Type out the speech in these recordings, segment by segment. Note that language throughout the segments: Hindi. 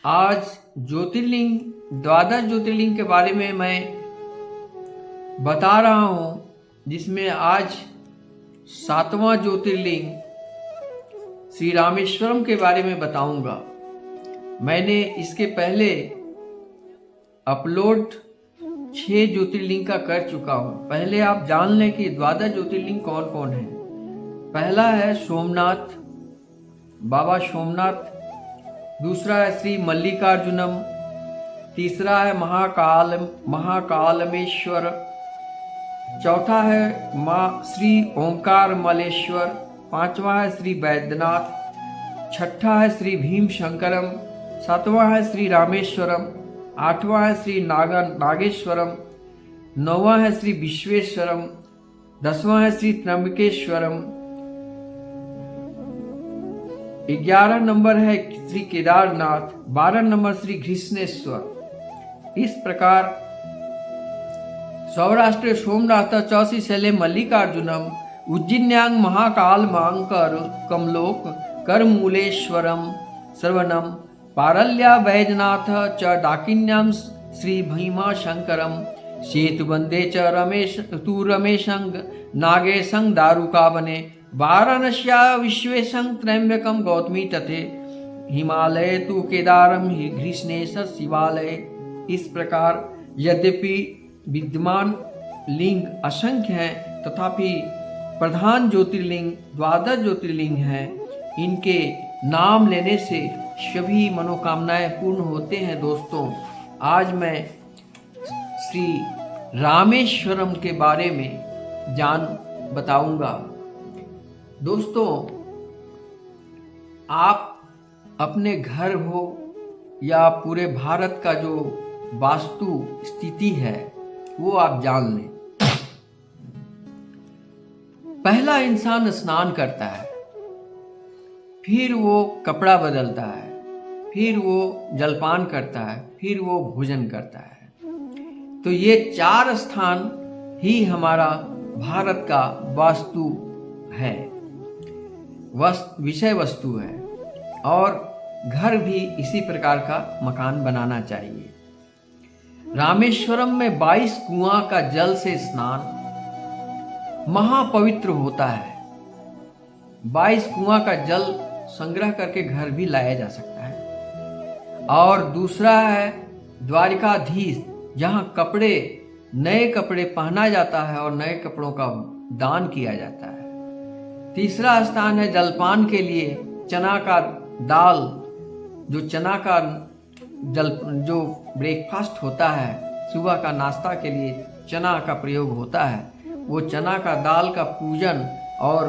आज ज्योतिर्लिंग, द्वादश ज्योतिर्लिंग के बारे में मैं बता रहा हूँ, जिसमें आज 7वां ज्योतिर्लिंग श्री रामेश्वरम के बारे में बताऊंगा। मैंने इसके पहले अपलोड 6 ज्योतिर्लिंग का कर चुका हूँ। पहले आप जान लें कि द्वादश ज्योतिर्लिंग कौन कौन है। पहला है सोमनाथ, बाबा सोमनाथ। दूसरा है श्री मल्लिकार्जुनम। तीसरा है महाकालमेश्वर। चौथा है माँ श्री ओंकार मलेश्वर। पांचवा है श्री बैद्यनाथ। छठा है श्री भीम शंकरम। सातवां है श्री रामेश्वरम। आठवां है श्री नागेश्वरम। नौवां है श्री विश्वेश्वरम। 10वां है श्री त्र्यंबकेश्वरम। 11 नंबर है श्री केदारनाथ। 12 नंबर श्री घृष्णेश्वर। इस प्रकार सौराष्ट्र सोमनाथ, चौसी शैले मल्लिकार्जुनम, उज्जिन्यांग महाकाल मांकर कमलोक करमूलेश्वरम श्रवणम, पारल्या वैजनाथ च डाकिन्याम श्री भीमा शंकरम, सेतुबंदे च रमेशंग नागेशंग दारुकावने, वाराणस्या विश्वेशं त्र्यंबकम गौतमी तथे, हिमालय तु केदारम घृष्णेश शिवालय। इस प्रकार यद्यपि विद्यमान लिंग असंख्य हैं, तथापि प्रधान ज्योतिर्लिंग द्वादश ज्योतिर्लिंग हैं। इनके नाम लेने से सभी मनोकामनाएं पूर्ण होते हैं। दोस्तों, आज मैं श्री रामेश्वरम के बारे में बताऊंगा। दोस्तों, आप अपने घर हो या पूरे भारत का जो वास्तु स्थिति है वो आप जान लें। पहला इंसान स्नान करता है, फिर वो कपड़ा बदलता है, फिर वो जलपान करता है, फिर वो भोजन करता है। तो ये 4 स्थान ही हमारा भारत का वास्तु है, विषय वस्तु है। और घर भी इसी प्रकार का मकान बनाना चाहिए। रामेश्वरम में 22 कुआं का जल से स्नान महापवित्र होता है। 22 कुआं का जल संग्रह करके घर भी लाया जा सकता है। और दूसरा है द्वारिकाधीश, जहां नए कपड़े पहना जाता है और नए कपड़ों का दान किया जाता है। तीसरा स्थान है जलपान के लिए चना का दाल, जो ब्रेकफास्ट होता है, सुबह का नाश्ता के लिए चना का प्रयोग होता है। वो चना का दाल का पूजन और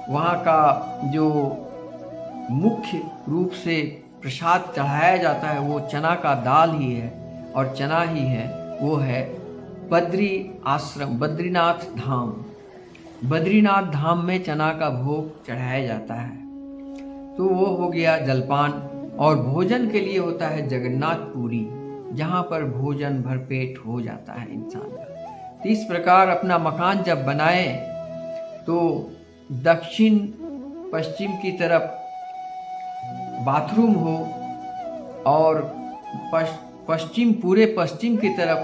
वहाँ का जो मुख्य रूप से प्रसाद चढ़ाया जाता है वो चना का दाल ही है और चना ही है। वो है बद्रीनाथ धाम। बद्रीनाथ धाम में चना का भोग चढ़ाया जाता है। तो वो हो गया जलपान। और भोजन के लिए होता है जगन्नाथपुरी, जहाँ पर भोजन भरपेट हो जाता है इंसान का। तो इस प्रकार अपना मकान जब बनाए तो दक्षिण पश्चिम की तरफ बाथरूम हो और पूरे पश्चिम की तरफ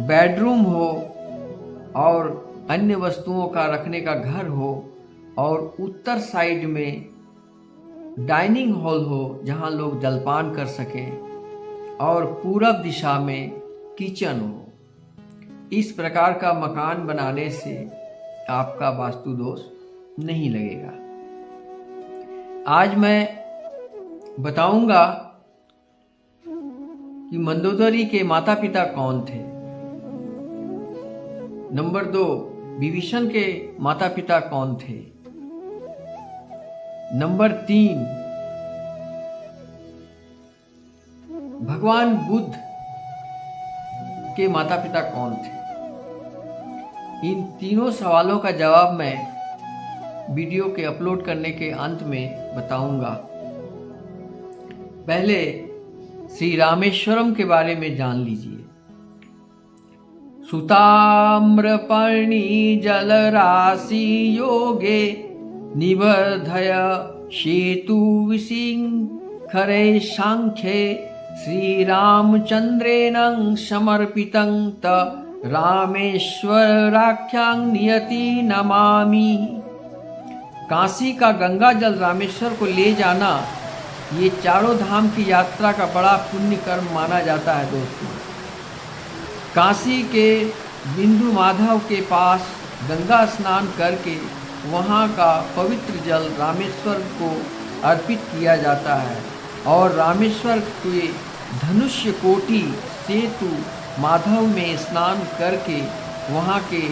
बेडरूम हो और अन्य वस्तुओं का रखने का घर हो, और उत्तर साइड में डाइनिंग हॉल हो जहां लोग जलपान कर सकें, और पूरब दिशा में किचन हो। इस प्रकार का मकान बनाने से आपका वास्तु दोष नहीं लगेगा। आज मैं बताऊंगा कि मंदोदरी के माता पिता कौन थे। नंबर 2, विभीषण के माता पिता कौन थे। नंबर 3, भगवान बुद्ध के माता पिता कौन थे। इन तीनों सवालों का जवाब मैं वीडियो के अपलोड करने के अंत में बताऊंगा। पहले श्री रामेश्वरम के बारे में जान लीजिए। सुताम्रपर्णी जलराशि योगे निवर्धय सेतु खरे सांख्ये श्रीरामचन्द्रेण समर्पितं त रामेश्वराख्यां नियति नमामि। काशी का गंगा जल रामेश्वर को ले जाना ये चारों धाम की यात्रा का बड़ा पुण्य कर्म माना जाता है दोस्तों। काशी के बिंदु माधव के पास गंगा स्नान करके वहाँ का पवित्र जल रामेश्वर को अर्पित किया जाता है और रामेश्वर के धनुष्य कोटि सेतु माधव में स्नान करके वहाँ के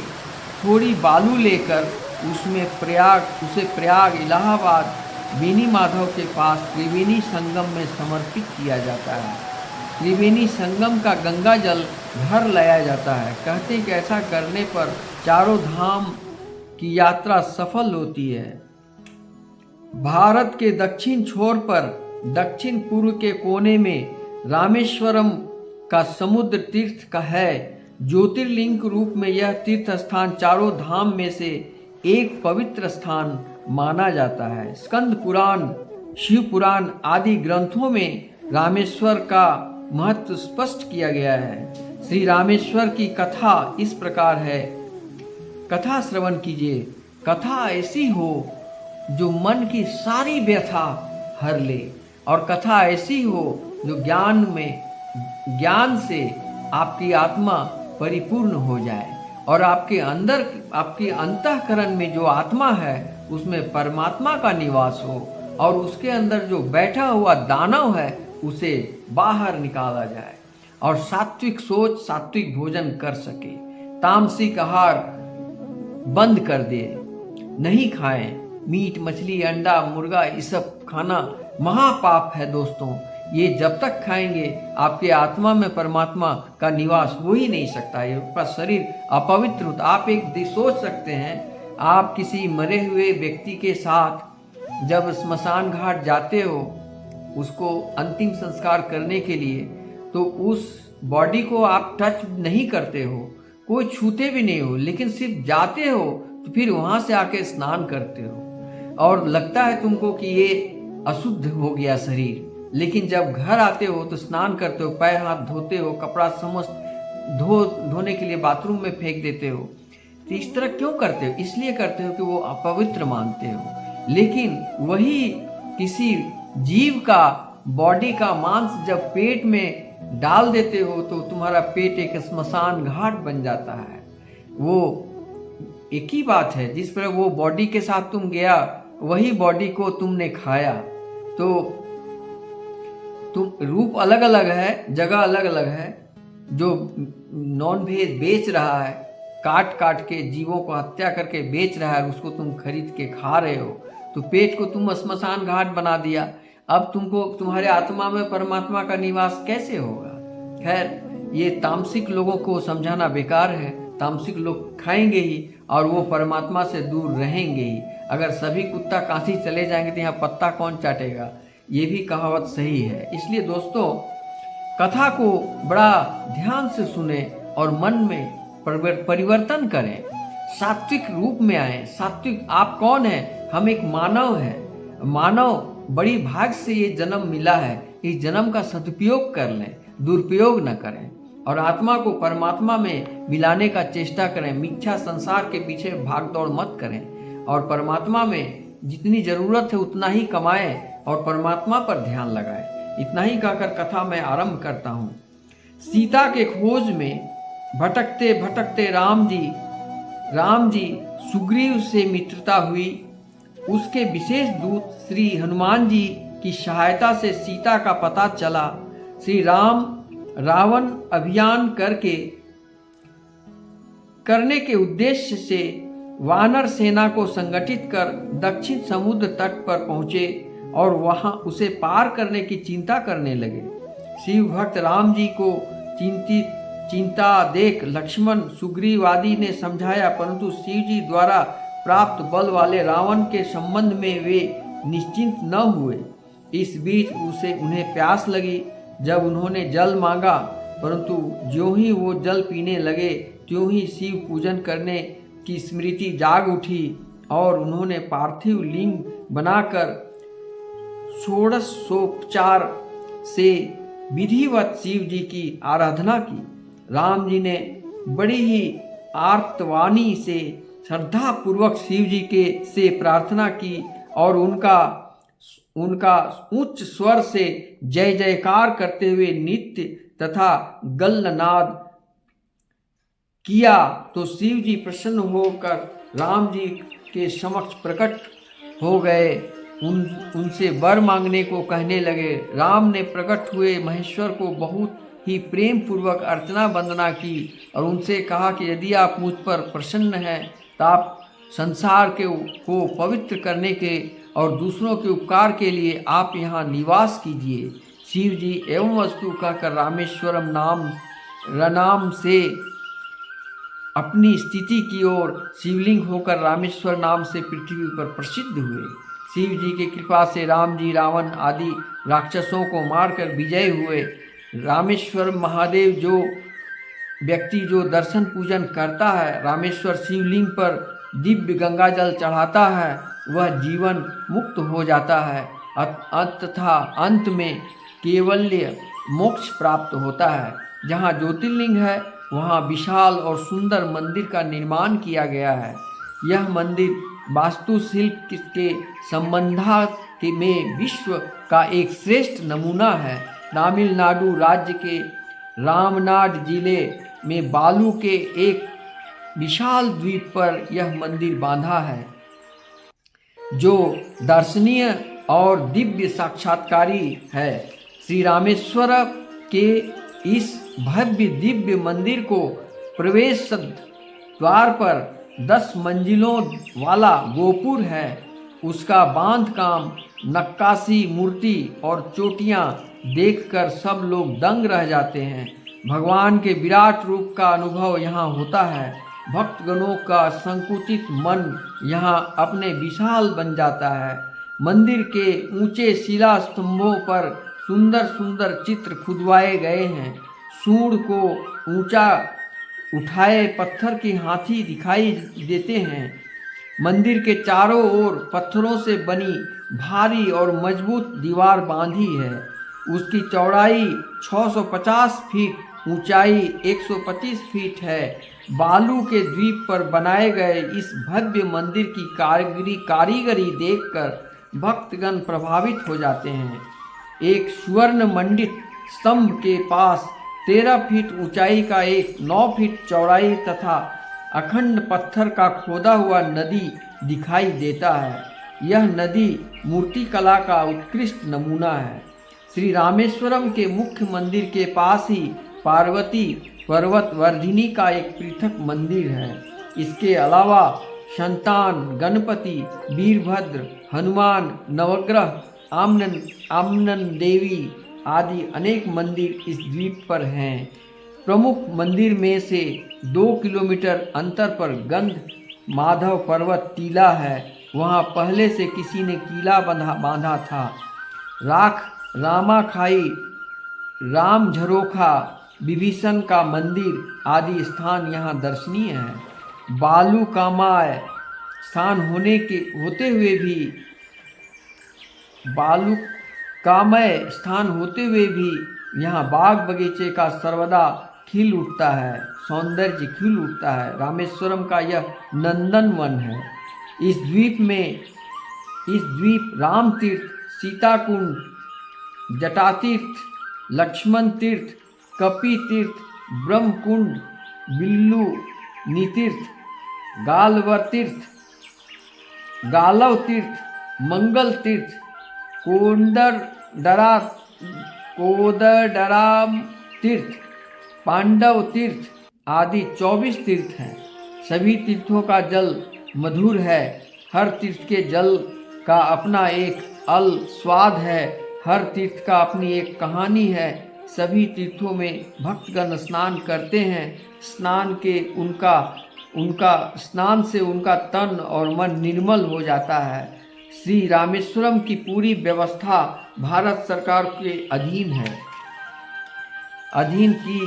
थोड़ी बालू लेकर उसे प्रयाग इलाहाबाद बेनी माधव के पास त्रिवेणी संगम में समर्पित किया जाता है। त्रिवेणी संगम का गंगा जल घर लाया जाता है। कहते हैं कि ऐसा करने पर चारों धाम की यात्रा सफल होती है। भारत के दक्षिण छोर पर दक्षिण पूर्व के कोने में रामेश्वरम का समुद्र तीर्थ का है। ज्योतिर्लिंग रूप में यह तीर्थ स्थान चारों धाम में से एक पवित्र स्थान माना जाता है। स्कंद पुराण, शिव पुराण आदि ग्रंथों में रामेश्वर का महत्व स्पष्ट किया गया है। श्री रामेश्वर की कथा इस प्रकार है। कथा श्रवण कीजिए। कथा ऐसी हो जो मन की सारी व्यथा हर ले और कथा ऐसी हो जो ज्ञान से आपकी आत्मा परिपूर्ण हो जाए और आपके अंतःकरण में जो आत्मा है उसमें परमात्मा का निवास हो और उसके अंदर जो बैठा हुआ दानव है उसे बाहर निकाला जाए और सात्विक सोच, सात्विक भोजन कर सके। तामसिक आहार बंद कर दे, नहीं खाएं। मीट, मछली, अंडा, मुर्गा ये सब खाना महापाप है दोस्तों। ये जब तक खाएंगे आपके आत्मा में परमात्मा का निवास हो ही नहीं सकता। ये आपका शरीर अपवित्र होता। आप एक सोच सकते हैं, आप किसी मरे हुए व्यक्ति के साथ जब स्मशान घाट जाते हो उसको अंतिम संस्कार करने के लिए, तो उस बॉडी को आप टच नहीं करते हो, कोई छूते भी नहीं हो, लेकिन सिर्फ जाते हो तो फिर वहाँ से आके स्नान करते हो और लगता है तुमको कि ये अशुद्ध हो गया शरीर। लेकिन जब घर आते हो तो स्नान करते हो, पैर हाथ धोते हो, कपड़ा समस्त धोने के लिए बाथरूम में फेंक देते हो। तो इस तरह क्यों करते हो? इसलिए करते हो कि वो अपवित्र मानते हो। लेकिन वही किसी जीव का बॉडी का मांस जब पेट में डाल देते हो तो तुम्हारा पेट एक स्मशान घाट बन जाता है। वो एक ही बात है, जिस पर वो बॉडी के साथ तुम गया वही बॉडी को तुमने खाया। तो तुम रूप अलग अलग है, जगह अलग अलग है। जो नॉन वेज बेच रहा है, काट काट के जीवों को हत्या करके बेच रहा है, उसको तुम खरीद के खा रहे हो, तो पेट को तुम स्मशान घाट बना दिया। अब तुमको तुम्हारे आत्मा में परमात्मा का निवास कैसे होगा? खैर, ये तामसिक लोगों को समझाना बेकार है। तामसिक लोग खाएंगे ही और वो परमात्मा से दूर रहेंगे ही। अगर सभी कुत्ता काशी चले जाएंगे तो यहाँ पत्ता कौन चाटेगा? ये भी कहावत सही है। इसलिए दोस्तों, कथा को बड़ा ध्यान से सुने और मन में परिवर्तन करें, सात्विक रूप में आए। सात्विक आप कौन है? हम एक मानव है। मानव बड़ी भाग से ये जन्म मिला है। इस जन्म का सदुपयोग कर लें, दुरुपयोग न करें और आत्मा को परमात्मा में मिलाने का चेष्टा करें। मिथ्या संसार के पीछे भाग दौड़ मत करें और परमात्मा में जितनी जरूरत है उतना ही कमाएं और परमात्मा पर ध्यान लगाएं। इतना ही कहकर कथा मैं आरंभ करता हूँ। सीता के खोज में भटकते भटकते राम जी सुग्रीव से मित्रता हुई। उसके विशेष दूत श्री हनुमान जी की सहायता से सीता का पता चला। श्री राम रावण अभियान करने के उद्देश्य से वानर सेना को संगठित कर दक्षिण समुद्र तट पर पहुंचे और वहां उसे पार करने की चिंता करने लगे। शिव भक्त राम जी को चिंता देख लक्ष्मण, सुग्रीव आदि ने समझाया, परंतु शिव जी द्वारा प्राप्त बल वाले रावण के संबंध में वे निश्चिंत न हुए। इस बीच उन्हें प्यास लगी। जब उन्होंने जल मांगा, परंतु ज्यों ही वो जल पीने लगे त्यों ही शिव पूजन करने की स्मृति जाग उठी और उन्होंने पार्थिव लिंग बनाकर षोडशोपचार से विधिवत शिव जी की आराधना की। राम जी ने बड़ी ही आर्तवाणी से श्रद्धा पूर्वक शिव जी के से प्रार्थना की और उनका उच्च स्वर से जय जयकार करते हुए नृत्य तथा गलनाद किया तो शिव जी प्रसन्न होकर राम जी के समक्ष प्रकट हो गए। उनसे वर मांगने को कहने लगे। राम ने प्रकट हुए महेश्वर को बहुत ही प्रेम पूर्वक अर्चना वंदना की और उनसे कहा कि यदि आप मुझ पर प्रसन्न हैं तो आप संसार को पवित्र करने के और दूसरों के उपकार के लिए आप यहाँ निवास कीजिए। शिव जी एवं वस्तु कहकर रामेश्वरम नाम से अपनी स्थिति की ओर शिवलिंग होकर रामेश्वर नाम से पृथ्वी पर प्रसिद्ध हुए। शिव जी की कृपा से राम जी रावण आदि राक्षसों को मारकर विजय हुए। रामेश्वर महादेव जो व्यक्ति जो दर्शन पूजन करता है, रामेश्वर शिवलिंग पर दिव्य गंगा जल चढ़ाता है, वह जीवन मुक्त हो जाता है तथा अंत में केवल्य मोक्ष प्राप्त होता है। जहाँ ज्योतिर्लिंग है वहाँ विशाल और सुंदर मंदिर का निर्माण किया गया है। यह मंदिर वास्तुशिल्प के संबंध में विश्व का एक श्रेष्ठ नमूना है। तमिलनाडु राज्य के रामनाड जिले में बालू के एक विशाल द्वीप पर यह मंदिर बांधा है, जो दर्शनीय और दिव्य साक्षात्कारी है। श्री रामेश्वर के इस भव्य दिव्य मंदिर को प्रवेश द्वार पर 10 मंजिलों वाला गोपुर है। उसका बांध काम, नक्काशी, मूर्ति और चोटियां देखकर सब लोग दंग रह जाते हैं। भगवान के विराट रूप का अनुभव यहाँ होता है। भक्तगणों का संकुचित मन यहाँ अपने विशाल बन जाता है। मंदिर के ऊंचे शिला स्तंभों पर सुंदर सुंदर चित्र खुदवाए गए हैं। सूंड को ऊंचा उठाए पत्थर के हाथी दिखाई देते हैं। मंदिर के चारों ओर पत्थरों से बनी भारी और मजबूत दीवार बांधी है। उसकी चौड़ाई 650 फीट, ऊंचाई 125 फीट है। बालू के द्वीप पर बनाए गए इस भव्य मंदिर की कारीगरी देखकर भक्तगण प्रभावित हो जाते हैं। एक स्वर्ण मंडित स्तंभ के पास 13 फीट ऊंचाई का एक 9 फीट चौड़ाई तथा अखंड पत्थर का खोदा हुआ नदी दिखाई देता है। यह नदी मूर्तिकला का उत्कृष्ट नमूना है। श्री रामेश्वरम के मुख्य मंदिर के पास ही पार्वती पर्वत वर्धिनी का एक पृथक मंदिर है। इसके अलावा संतान, गणपति, वीरभद्र, हनुमान, नवग्रह, आमनन देवी आदि अनेक मंदिर इस द्वीप पर हैं। प्रमुख मंदिर में से 2 किलोमीटर अंतर पर गंध माधव पर्वत टीला है। वहाँ पहले से किसी ने किला बांधा था। राख रामाखाई, राम झरोखा, विभीषण का मंदिर आदि स्थान यहाँ दर्शनीय है। बालू कामाय स्थान होते हुए भी यहाँ बाग बगीचे का सर्वदा सौंदर्य खिल उठता है। रामेश्वरम का यह नंदन वन है। इस द्वीप राम तीर्थ, सीता कुंड, जटा तीर्थ, लक्ष्मण तीर्थ, कपि तीर्थ, ब्रह्म कुंड, बिल्लू नितीर्थ, गालव तीर्थ, मंगल तीर्थ, कोदडराम तीर्थ, पांडव तीर्थ आदि 24 तीर्थ हैं। सभी तीर्थों का जल मधुर है। हर तीर्थ के जल का अपना एक स्वाद है। हर तीर्थ का अपनी एक कहानी है। सभी तीर्थों में भक्तगण स्नान करते हैं। स्नान से उनका तन और मन निर्मल हो जाता है। श्री रामेश्वरम की पूरी व्यवस्था भारत सरकार के अधीन की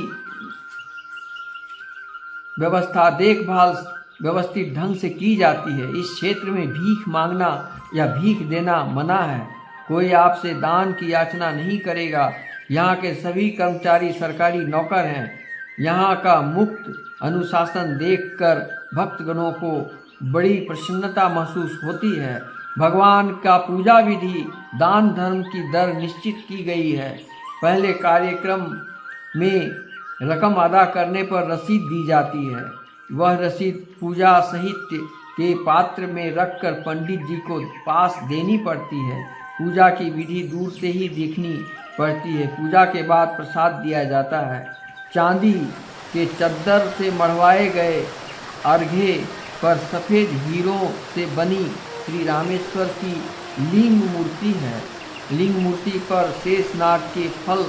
व्यवस्था देखभाल व्यवस्थित ढंग से की जाती है। इस क्षेत्र में भीख मांगना या भीख देना मना है। कोई आपसे दान की याचना नहीं करेगा। यहाँ के सभी कर्मचारी सरकारी नौकर हैं। यहाँ का मुक्त अनुशासन देखकर भक्तगणों को बड़ी प्रसन्नता महसूस होती है। भगवान का पूजा विधि, दान धर्म की दर निश्चित की गई है। पहले कार्यक्रम में रकम अदा करने पर रसीद दी जाती है। वह रसीद पूजा साहित्य के पात्र में रखकर पंडित जी को पास देनी पड़ती है। पूजा की विधि दूर से ही देखनी पड़ती है। पूजा के बाद प्रसाद दिया जाता है। चांदी के चद्दर से मढ़वाए गए अर्घे पर सफ़ेद हीरों से बनी श्री रामेश्वर की लिंग मूर्ति है। लिंग मूर्ति पर शेषनाग के फल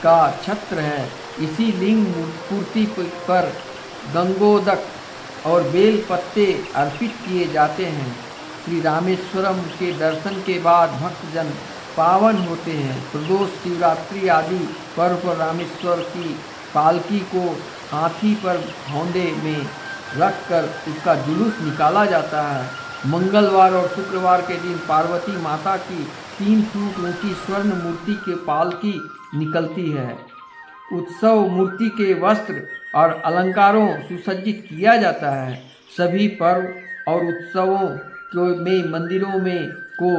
का छत्र है। इसी लिंग मूर्ति पर गंगोदक और बेल पत्ते अर्पित किए जाते हैं। श्री रामेश्वरम के दर्शन के बाद भक्तजन पावन होते हैं। प्रदोष, शिवरात्रि आदि पर्व पर रामेश्वर की पालकी को हाथी पर होंडे में रखकर उसका जुलूस निकाला जाता है। मंगलवार और शुक्रवार के दिन पार्वती माता की 3 फुट ऊंची स्वर्ण मूर्ति के पालकी निकलती है। उत्सव मूर्ति के वस्त्र और अलंकारों सुसज्जित किया जाता है। सभी पर्व और उत्सवों में मंदिरों में को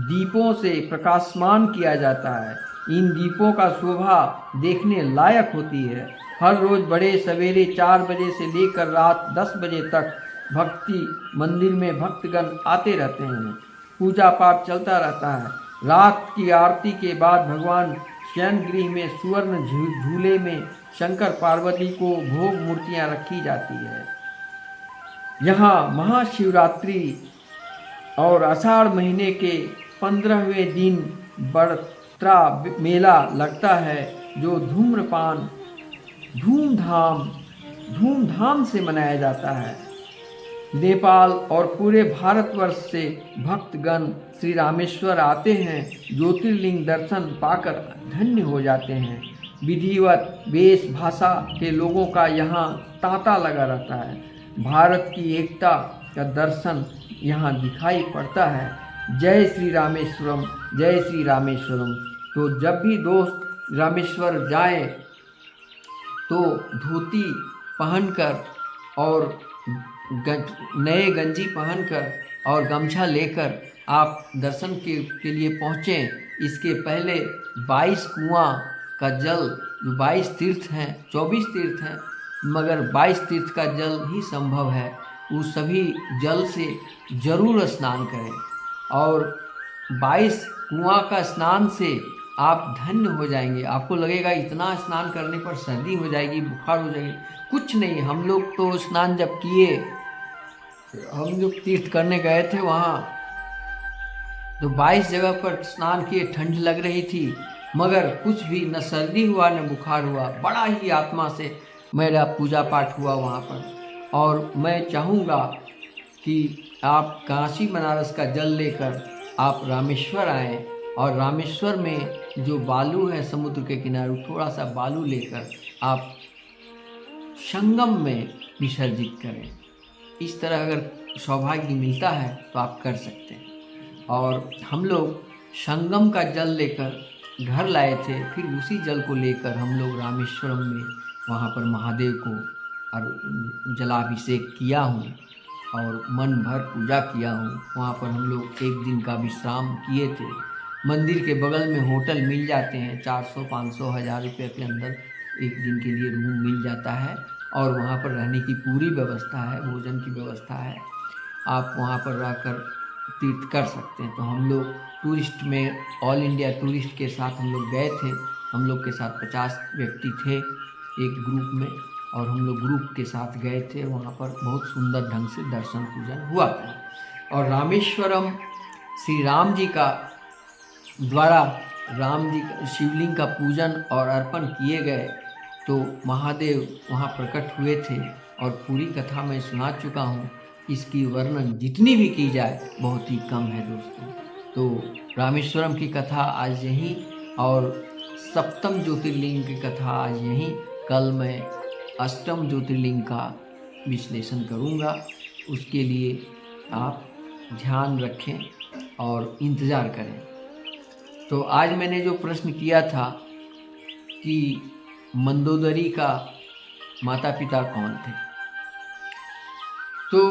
दीपों से प्रकाशमान किया जाता है। इन दीपों का शोभा देखने लायक होती है। हर रोज़ बड़े सवेरे 4 बजे से लेकर रात 10 बजे तक भक्ति मंदिर में भक्तगण आते रहते हैं। पूजा पाठ चलता रहता है। रात की आरती के बाद भगवान शयन गृह में सुवर्ण झूले में शंकर पार्वती को भोग मूर्तियां रखी जाती है। यहाँ महाशिवरात्रि और आषाढ़ महीने के 15वें दिन बड़त्रा मेला लगता है, जो धूमधाम से मनाया जाता है। नेपाल और पूरे भारतवर्ष से भक्तगण श्री रामेश्वर आते हैं। ज्योतिर्लिंग दर्शन पाकर धन्य हो जाते हैं। विधिवत वेश भाषा के लोगों का यहाँ तांता लगा रहता है। भारत की एकता का दर्शन यहाँ दिखाई पड़ता है। जय श्री रामेश्वरम, जय श्री रामेश्वरम। तो जब भी दोस्त रामेश्वर जाए तो धोती पहनकर और नए गंजी पहनकर और गमछा लेकर आप दर्शन के लिए पहुँचें। इसके पहले 22 कुआं का जल, जो 22 तीर्थ हैं, 24 तीर्थ हैं, मगर 22 तीर्थ का जल ही संभव है। उस सभी जल से जरूर स्नान करें और 22 कुआं का स्नान से आप धन्य हो जाएंगे। आपको लगेगा इतना स्नान करने पर सर्दी हो जाएगी, बुखार हो जाएगी। कुछ नहीं। हम लोग तो स्नान जब किए, हम लोग तीर्थ करने गए थे वहाँ, तो 22 जगह पर स्नान किए, ठंड लग रही थी, मगर कुछ भी न सर्दी हुआ न बुखार हुआ। बड़ा ही आत्मा से मेरा पूजा पाठ हुआ वहाँ पर। और मैं चाहूँगा कि आप काशी बनारस का जल लेकर आप रामेश्वर आएँ और रामेश्वर में जो बालू है समुद्र के किनारे, थोड़ा सा बालू लेकर आप संगम में विसर्जित करें। इस तरह अगर सौभाग्य मिलता है तो आप कर सकते हैं। और हम लोग संगम का जल लेकर घर लाए थे, फिर उसी जल को लेकर हम लोग रामेश्वरम में वहाँ पर महादेव को और जलाभिषेक किया हूँ और मन भर पूजा किया हूँ। वहाँ पर हम लोग 1 दिन का विश्राम किए थे। मंदिर के बगल में होटल मिल जाते हैं, 400, 500, 1000 रुपये के अंदर 1 दिन के लिए रूम मिल जाता है और वहाँ पर रहने की पूरी व्यवस्था है, भोजन की व्यवस्था है। आप वहाँ पर रहकर तीर्थ कर सकते हैं। तो हम लोग टूरिस्ट में, ऑल इंडिया टूरिस्ट के साथ हम लोग गए थे। हम लोग के साथ 50 व्यक्ति थे एक ग्रुप में, और हम लोग ग्रुप के साथ गए थे। वहाँ पर बहुत सुंदर ढंग से दर्शन पूजन हुआ था। और रामेश्वरम श्री राम जी का द्वारा शिवलिंग का पूजन और अर्पण किए गए, तो महादेव वहाँ प्रकट हुए थे। और पूरी कथा मैं सुना चुका हूँ। इसकी वर्णन जितनी भी की जाए बहुत ही कम है दोस्तों। तो रामेश्वरम की कथा आज यहीं, और सप्तम ज्योतिर्लिंग की कथा आज यहीं। कल मैं अष्टम ज्योतिर्लिंग का विश्लेषण करूँगा। उसके लिए आप ध्यान रखें और इंतज़ार करें। तो आज मैंने जो प्रश्न किया था कि मंदोदरी का माता पिता कौन थे, तो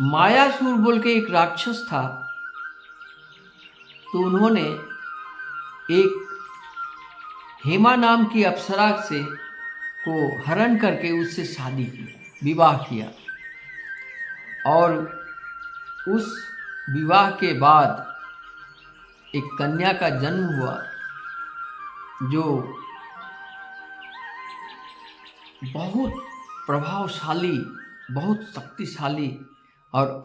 मायासुर बोल के एक राक्षस था। तो उन्होंने एक हेमा नाम की अप्सरा से को हरण करके उससे शादी की, विवाह किया। और उस विवाह के बाद एक कन्या का जन्म हुआ जो बहुत प्रभावशाली, बहुत शक्तिशाली और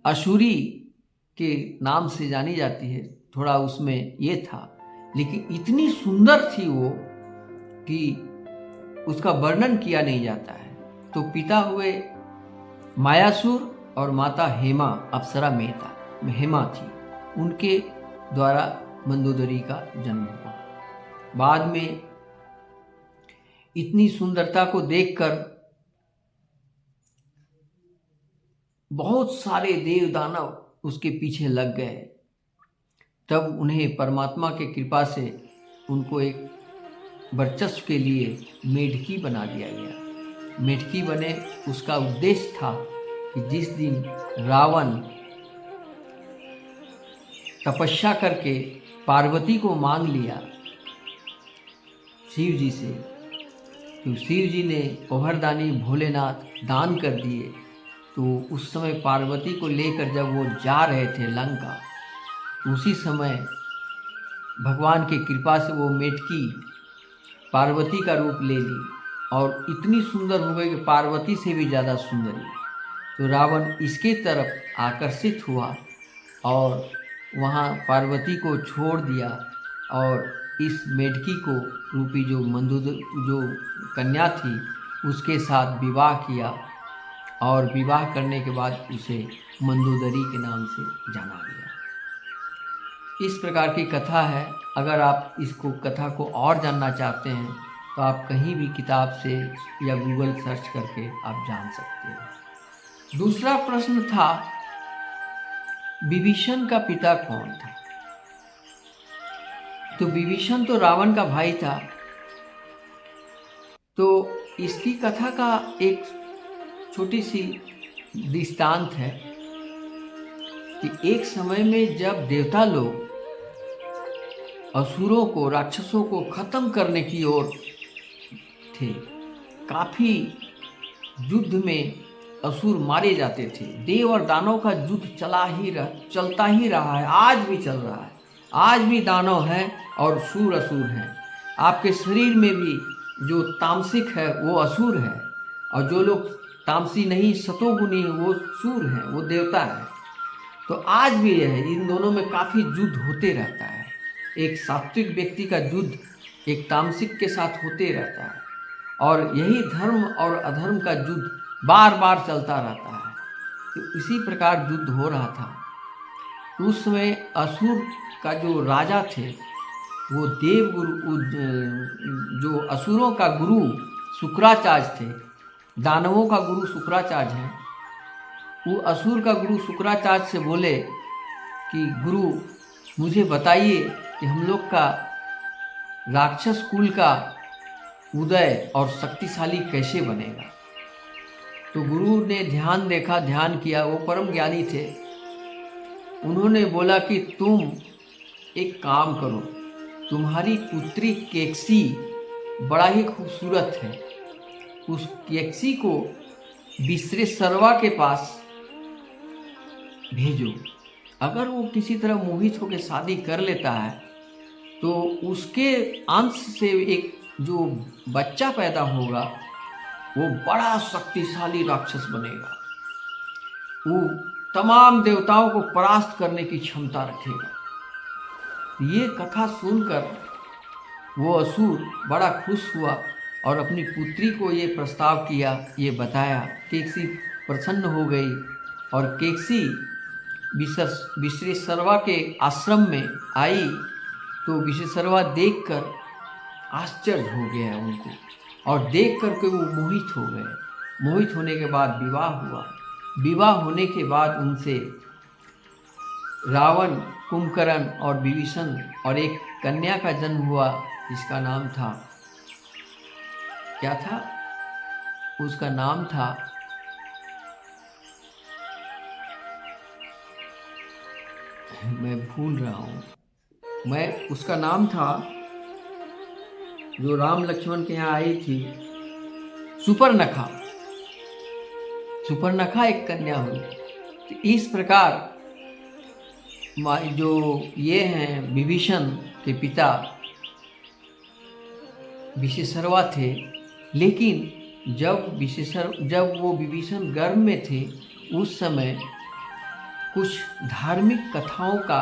असुरी के नाम से जानी जाती है। थोड़ा उसमें ये था, लेकिन इतनी सुंदर थी वो कि उसका वर्णन किया नहीं जाता है। तो पिता हुए मायासुर और माता हेमा, अप्सरा हेमा थी, उनके द्वारा मंदोदरी का जन्म हुआ। बाद में इतनी सुंदरता को देखकर बहुत सारे देव दानव उसके पीछे लग गए। तब उन्हें परमात्मा के कृपा से उनको एक वर्चस्व के लिए मेढकी बना दिया गया। मेढकी बने, उसका उद्देश्य था कि जिस दिन रावण तपस्या करके पार्वती को मांग लिया शिव जी से, तो शिव जी ने ओहरदानी भोलेनाथ दान कर दिए। तो उस समय पार्वती को लेकर जब वो जा रहे थे लंका, उसी समय भगवान की कृपा से वो मेढकी पार्वती का रूप ले ली और इतनी सुंदर हो गई कि पार्वती से भी ज़्यादा सुंदर। तो रावण इसके तरफ आकर्षित हुआ और वहाँ पार्वती को छोड़ दिया और इस मेढकी को रूपी जो कन्या थी उसके साथ विवाह किया। और विवाह करने के बाद उसे मंदोदरी के नाम से जाना गया। इस प्रकार की कथा है। अगर आप इसको कथा को और जानना चाहते हैं तो आप कहीं भी किताब से या गूगल सर्च करके आप जान सकते हैं। दूसरा प्रश्न था, विभीषण का पिता कौन था? तो विभीषण तो रावण का भाई था। तो इसकी कथा का एक छोटी सी दृष्टांत है कि एक समय में जब देवता लोग असुरों को, राक्षसों को खत्म करने की ओर थे, काफी युद्ध में असुर मारे जाते थे। देव और दानव का युद्ध चलता ही रहा है, आज भी चल रहा है। आज भी दानव हैं और सूर असुर हैं। आपके शरीर में भी जो तामसिक है वो असुर है, और जो लोग तामसी नहीं, सतोगुनी है, वो सूर हैं, वो देवता है। तो आज भी यह है, इन दोनों में काफ़ी युद्ध होते रहता है। एक सात्विक व्यक्ति का युद्ध एक तामसिक के साथ होते रहता है, और यही धर्म और अधर्म का युद्ध बार बार चलता रहता है। तो इसी प्रकार युद्ध हो रहा था। उस समय असुर का जो राजा थे वो देवगुरु, जो असुरों का गुरु शुक्राचार्य थे, दानवों का गुरु शुक्राचार्य हैं। वो असुर का गुरु शुक्राचार्य से बोले कि गुरु मुझे बताइए कि हम लोग का राक्षस कुल का उदय और शक्तिशाली कैसे बनेगा। तो गुरु ने ध्यान किया, वो परम ज्ञानी थे। उन्होंने बोला कि तुम एक काम करो, तुम्हारी पुत्री केकसी बड़ा ही खूबसूरत है, उस केकसी को विश्वेश्वरवा के पास भेजो। अगर वो किसी तरह मोहित होकर शादी कर लेता है तो उसके अंश से एक जो बच्चा पैदा होगा वो बड़ा शक्तिशाली राक्षस बनेगा। वो तमाम देवताओं को परास्त करने की क्षमता रखेगा। ये कथा सुनकर वो असुर बड़ा खुश हुआ और अपनी पुत्री को ये प्रस्ताव किया, ये बताया। केकसी प्रसन्न हो गई और केकसी विश्वेश्वरवा के आश्रम में आई। तो विश्वेश्वरवा देखकर आश्चर्य हो गया उनको, और देख करके वो मोहित हो गए। मोहित होने के बाद विवाह हुआ। विवाह होने के बाद उनसे रावण कुंभकर्ण और विभीषण और एक कन्या का जन्म हुआ जिसका नाम था, क्या था उसका नाम था, मैं भूल रहा हूँ, मैं उसका नाम था जो राम लक्ष्मण के यहाँ आई थी, सुपर्णखा। सुपर्णखा एक कन्या हुई। तो इस प्रकार जो ये हैं विभीषण के पिता विशेषरवा थे, लेकिन जब वो विभीषण गर्भ में थे उस समय कुछ धार्मिक कथाओं का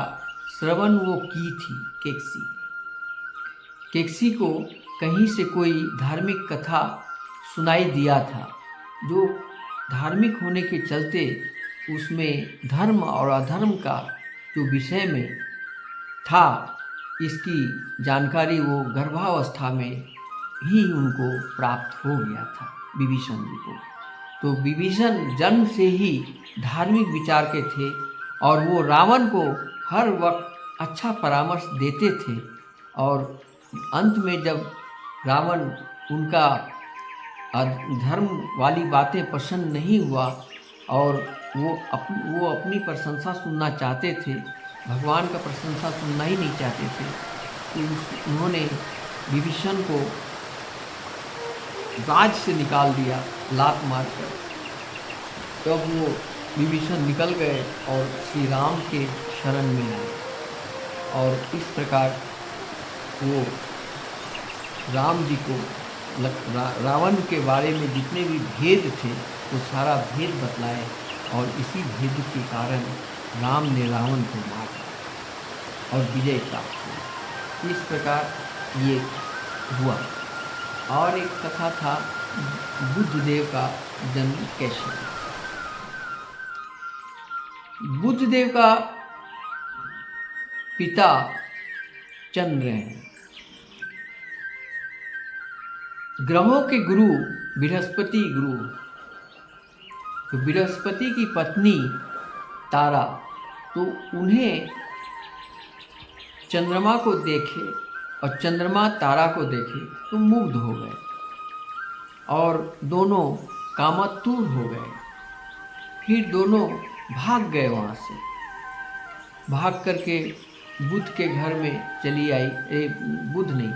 श्रवण वो की थी। केकसी को कहीं से कोई धार्मिक कथा सुनाई दिया था, जो धार्मिक होने के चलते उसमें धर्म और अधर्म का जो विषय में था, इसकी जानकारी वो गर्भावस्था में ही उनको प्राप्त हो गया था, विभीषण जी को। तो विभीषण जन्म से ही धार्मिक विचार के थे और वो रावण को हर वक्त अच्छा परामर्श देते थे। और अंत में जब रावण उनका धर्म वाली बातें पसंद नहीं हुआ और वो अपनी प्रशंसा सुनना चाहते थे, भगवान का प्रशंसा सुनना ही नहीं चाहते थे, तो उन्होंने विभीषण को राज से निकाल दिया लात मारकर। तब वो विभीषण निकल गए और श्री राम के शरण में आए और इस प्रकार वो राम जी को रावण के बारे में जितने भी भेद थे वो सारा भेद बतलाए और इसी भेद के कारण राम ने रावण को मार दिया और विजय प्राप्त हुई। इस प्रकार ये हुआ। और एक कथा था बुद्धदेव का जन्म कैसे। बुद्धदेव का पिता चंद्र हैं। ग्रहों के गुरु बृहस्पति गुरु। तो बृहस्पति की पत्नी तारा, तो उन्हें चंद्रमा को देखे और चंद्रमा तारा को देखे तो मुग्ध हो गए और दोनों कामातुर हो गए। फिर दोनों भाग गए वहाँ से। भाग करके बुध के घर में चली आई, बुध नहीं,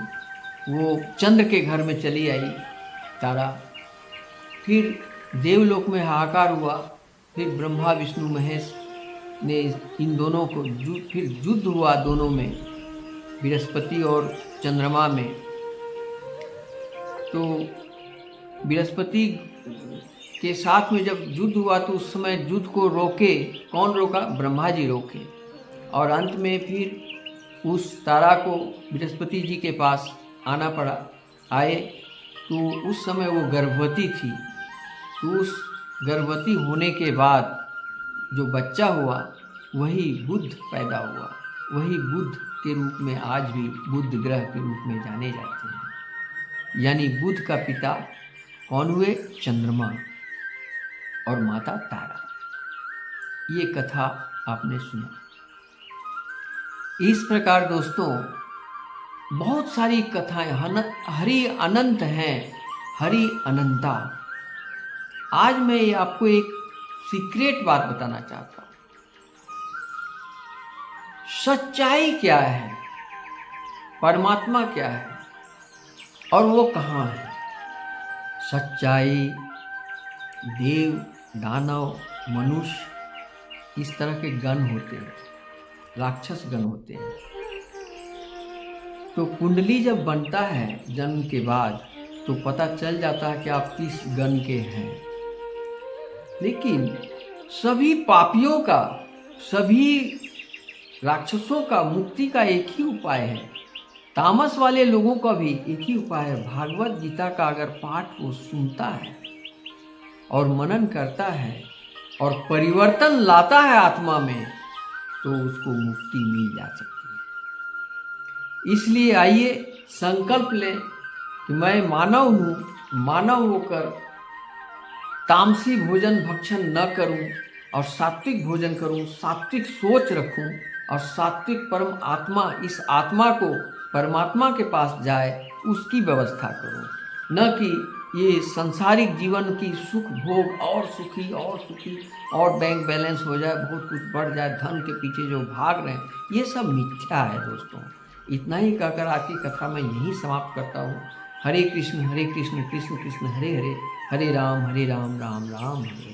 वो चंद्र के घर में चली आई तारा। फिर देवलोक में हाहाकार हुआ। फिर ब्रह्मा विष्णु महेश ने इन दोनों को फिर युद्ध हुआ दोनों में, बृहस्पति और चंद्रमा में। तो बृहस्पति के साथ में जब युद्ध हुआ तो उस समय युद्ध को रोके, कौन रोका? ब्रह्मा जी रोके। और अंत में फिर उस तारा को बृहस्पति जी के पास आना पड़ा। आए तो उस समय वो गर्भवती थी। तो उस गर्भवती होने के बाद जो बच्चा हुआ वही बुध पैदा हुआ। वही बुध के रूप में आज भी बुध ग्रह के रूप में जाने जाते हैं। यानी बुध का पिता कौन हुए? चंद्रमा और माता तारा। ये कथा आपने सुना। इस प्रकार दोस्तों बहुत सारी कथाएं हरि अनंत हैं, हरि अनंता। आज मैं आपको एक सीक्रेट बात बताना चाहता हूं। सच्चाई क्या है, परमात्मा क्या है और वो कहाँ है? सच्चाई देव, दानव, मनुष्य इस तरह के गण होते हैं, राक्षस गण होते हैं। तो कुंडली जब बनता है जन्म के बाद तो पता चल जाता है कि आप किस गण के हैं। लेकिन सभी पापियों का, सभी राक्षसों का मुक्ति का एक ही उपाय है। तामस वाले लोगों का भी एक ही उपाय है। भागवत गीता का अगर पाठ वो सुनता है और मनन करता है और परिवर्तन लाता है आत्मा में तो उसको मुक्ति मिल जा सकती है। इसलिए आइए संकल्प लें कि मैं मानव हूँ, मानव होकर तामसी भोजन भक्षण न करूं और सात्विक भोजन करूं, सात्विक सोच रखूं और सात्विक परम आत्मा इस आत्मा को परमात्मा के पास जाए, उसकी व्यवस्था करो। न कि ये सांसारिक जीवन की सुख भोग और सुखी और बैंक बैलेंस हो जाए, बहुत कुछ बढ़ जाए, धन के पीछे जो भाग रहे हैं, ये सब मिथ्या है दोस्तों। इतना ही कहकर आज की कथा मैं यहीं समाप्त करता हूँ। हरे कृष्ण कृष्ण कृष्ण हरे हरे, हरे राम राम राम हरे हरे।